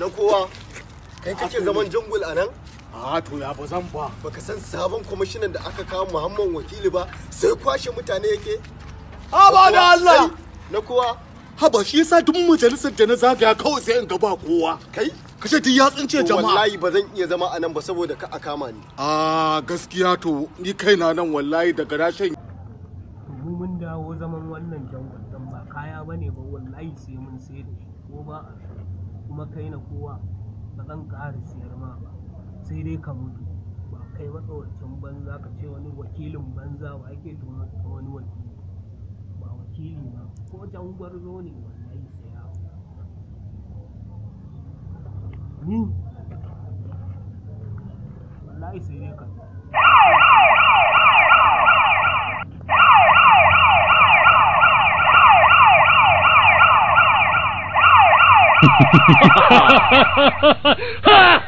na kowa kai kake zaman jangul a nan? A to ya ba zan ba. Baka san sabon kwamishinan da aka kawo Muhammad Wakili ba sai kwashe mutane yake? Ha ba da Allah. Na kowa. Haba shi yasa duk majalisar da na zagaya kawai sai in ga ba kowa. Kai? Kashe duk ya tsince jama'a. Wallahi ba zan iya zama a nan ba saboda ka a kama ni. Gaskiya to ni kaina nan wallahi daga rashin. Mu mun dawo zaman wannan jangon dan ba kaya bane ba wallahi sai mun sai da shi ko ba a kuma kai na kowa ba zan ƙara siyar ma ba sai dai ka mutu ba kai matsawacin banza ka ce wani wakilin banza ba ake tuma wani wakili ba wakili ba ko jangwar zo ne wallahi sai ya ni wallahi sai dai ka ha ha ha ha